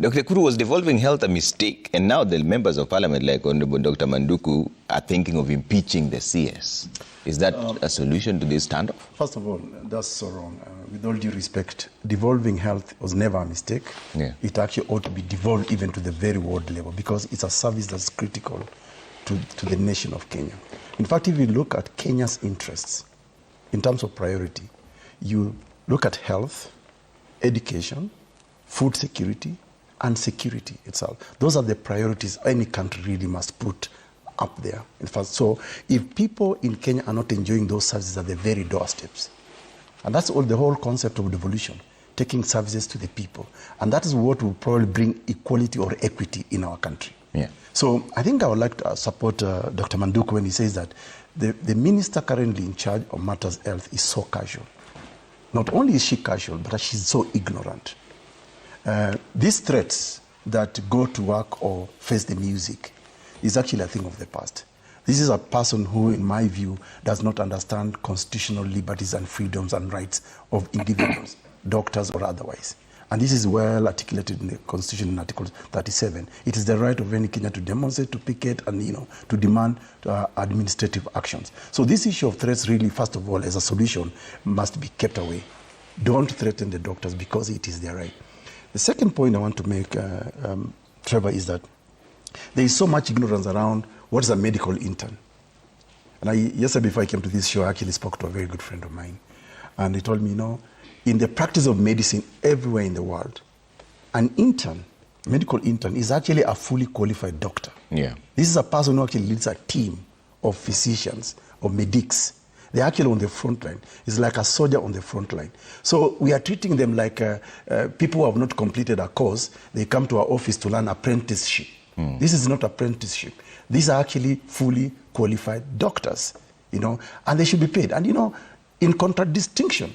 Dr. Ekuru, was devolving health a mistake? And now the members of parliament like Honorable Dr. Manduku are thinking of impeaching the CS. Is that a solution to this standoff? First of all, that's so wrong. With all due respect, devolving health was never a mistake. Yeah. It actually ought to be devolved even to the very ward level because it's a service that's critical to the nation of Kenya. In fact, if you look at Kenya's interests in terms of priority, you look at health, education, food security, and security itself. Those are the priorities any country really must put up there. In fact, so if people in Kenya are not enjoying those services at the very doorsteps, and that's all the whole concept of devolution, taking services to the people, and that is what will probably bring equality or equity in our country. Yeah. So I think I would like to support Dr. Manduku when he says that the minister currently in charge of matters health is so casual. Not only is she casual, but she's so ignorant. These threats that go to work or face the music is actually a thing of the past. This is a person who, in my view, does not understand constitutional liberties and freedoms and rights of individuals, doctors or otherwise. And this is well articulated in the Constitution in Article 37. It is the right of any Kenyan to demonstrate, to picket, and to demand administrative actions. So this issue of threats really, first of all, as a solution, must be kept away. Don't threaten the doctors because it is their right. The second point I want to make, Trevor, is that there is so much ignorance around what is a medical intern. And yesterday before I came to this show, I actually spoke to a very good friend of mine. And he told me, in the practice of medicine everywhere in the world, an intern, medical intern, is actually a fully qualified doctor. Yeah. This is a person who actually leads a team of physicians, of medics. They're actually on the front line. It's like a soldier on the front line. So we are treating them like people who have not completed a course. They come to our office to learn apprenticeship. This is not apprenticeship. These are actually fully qualified doctors, and they should be paid. And, in contradistinction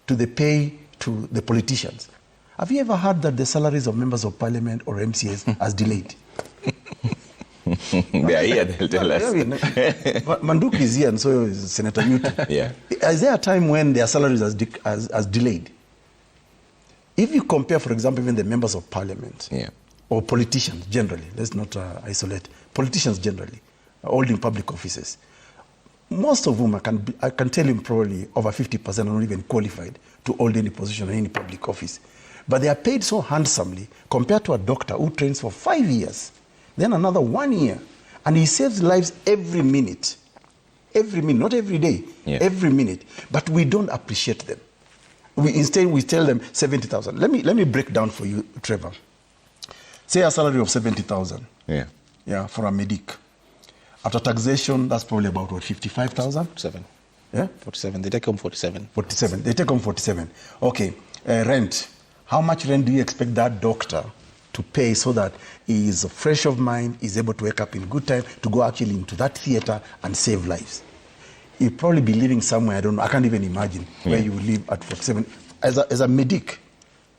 to the pay to the politicians. Have you ever heard that the salaries of members of parliament or MCAs has delayed? They are here, they'll tell us. Manduku is here and so is Senator Newton. Yeah. Is there a time when their salaries has delayed? If you compare, for example, even the members of parliament, or politicians generally, let's not isolate, politicians generally, holding public offices, most of whom I can tell you probably over 50% are not even qualified to hold any position in any public office. But they are paid so handsomely compared to a doctor who trains for 5 years, then another 1 year, and he saves lives every minute, not every day, every minute. But we don't appreciate them. Instead, we tell them 70,000. Let me break down for you, Trevor. Say a salary of 70,000. Yeah, for a medic. After taxation, that's probably about what, 55,000? 47. Yeah? 47. They take home 47. 47. They take home 47. Okay. Rent. How much rent do you expect that doctor to pay so that he is fresh of mind, is able to wake up in good time to go actually into that theater and save lives? He'll probably be living somewhere, I don't know, I can't even imagine where you will live at 47. As a medic,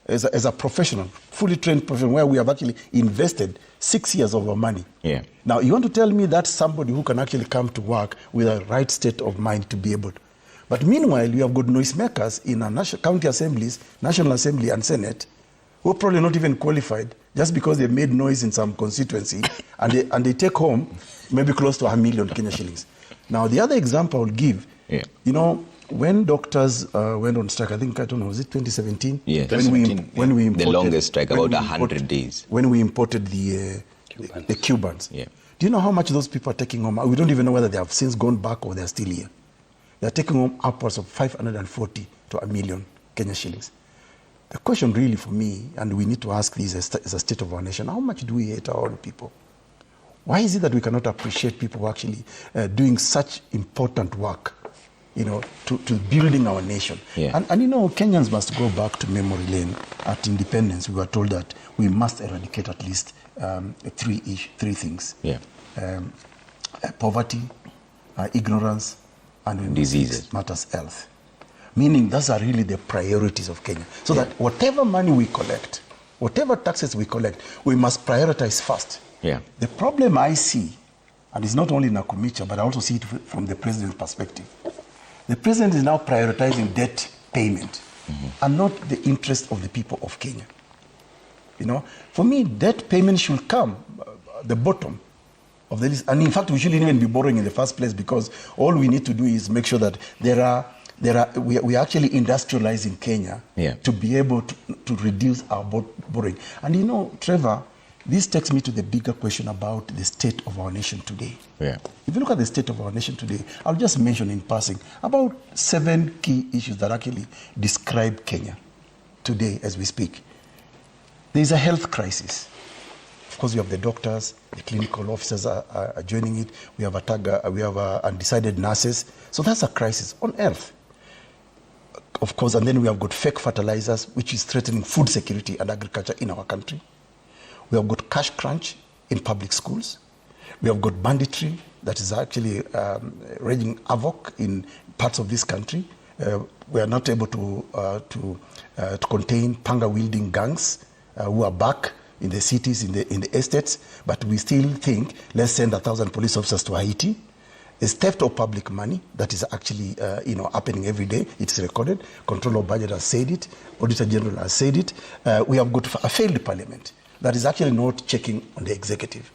as a professional, fully trained professional, where we have actually invested 6 years of our money. Yeah. Now, you want to tell me that's somebody who can actually come to work with a right state of mind to be able to. But meanwhile, you have got noisemakers in our county assemblies, National Assembly and Senate, who are probably not even qualified just because they made noise in some constituency and they take home maybe close to 1 million Kenya shillings. Now, the other example I will give, when doctors went on strike, I don't know, was it 2017? Yeah, when we imported, the longest strike, about 100 days. When we imported the Cubans. Yeah. Do you know how much those people are taking home? We don't even know whether they have since gone back or they're still here. They're taking home upwards of 540 to 1 million Kenya shillings. The question really for me, and we need to ask this as a state of our nation, how much do we hate our own people? Why is it that we cannot appreciate people who are actually doing such important work, to building our nation? Yeah. And Kenyans must go back to memory lane. At independence, we were told that we must eradicate at least three things. Yeah. Poverty, ignorance, and diseases. Matters health. Meaning those are really the priorities of Kenya. So that whatever money we collect, whatever taxes we collect, we must prioritize first. Yeah. The problem I see, and it's not only Nakhumicha, but I also see it from the president's perspective. The president is now prioritizing debt payment and not the interest of the people of Kenya. You know, for me, debt payment should come the bottom of the list. And in fact, we shouldn't even be borrowing in the first place, because all we need to do is make sure that we are actually industrializing Kenya to be able to reduce our borrowing. And you know, Trevor, this takes me to the bigger question about the state of our nation today. Yeah. If you look at the state of our nation today, I'll just mention in passing about 7 key issues that actually describe Kenya today as we speak. There is a health crisis. Of course, we have the doctors, the clinical officers are joining it. We have undecided nurses. So that's a crisis on earth. Of course, and then we have got fake fertilizers, which is threatening food security and agriculture in our country. We have got cash crunch in public schools. We have got banditry that is actually wreaking havoc in parts of this country. We are not able to contain panga-wielding gangs who are back in the cities, in the estates, but we still think, let's send 1,000 police officers to Haiti. There's theft of public money that is actually happening every day. It's recorded. Controller of Budget has said it. Auditor General has said it. We have got a failed parliament that is actually not checking on the executive,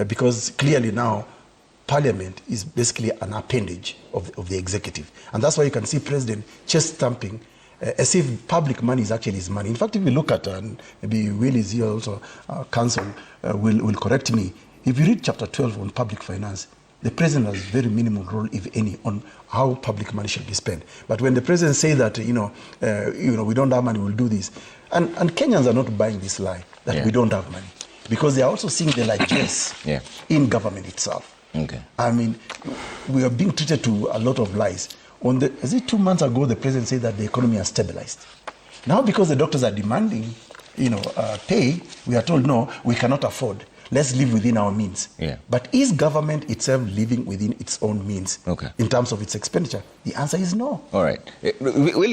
because clearly now parliament is basically an appendage of the executive. And that's why you can see President chest stamping as if public money is actually his money. In fact, if you look at, and maybe Will is here also, counsel will correct me, if you read chapter 12 on public finance, the president has very minimal role, if any, on how public money should be spent. But when the president says that, we don't have money, we'll do this. And Kenyans are not buying this lie that we don't have money, because they are also seeing the largesse in government itself. Okay. I mean, we are being treated to a lot of lies. Is it 2 months ago, the president said that the economy has stabilized. Now, because the doctors are demanding, pay, we are told, no, we cannot afford. Let's live within our means. Yeah. But is government itself living within its own means in terms of its expenditure? The answer is no. All right. Will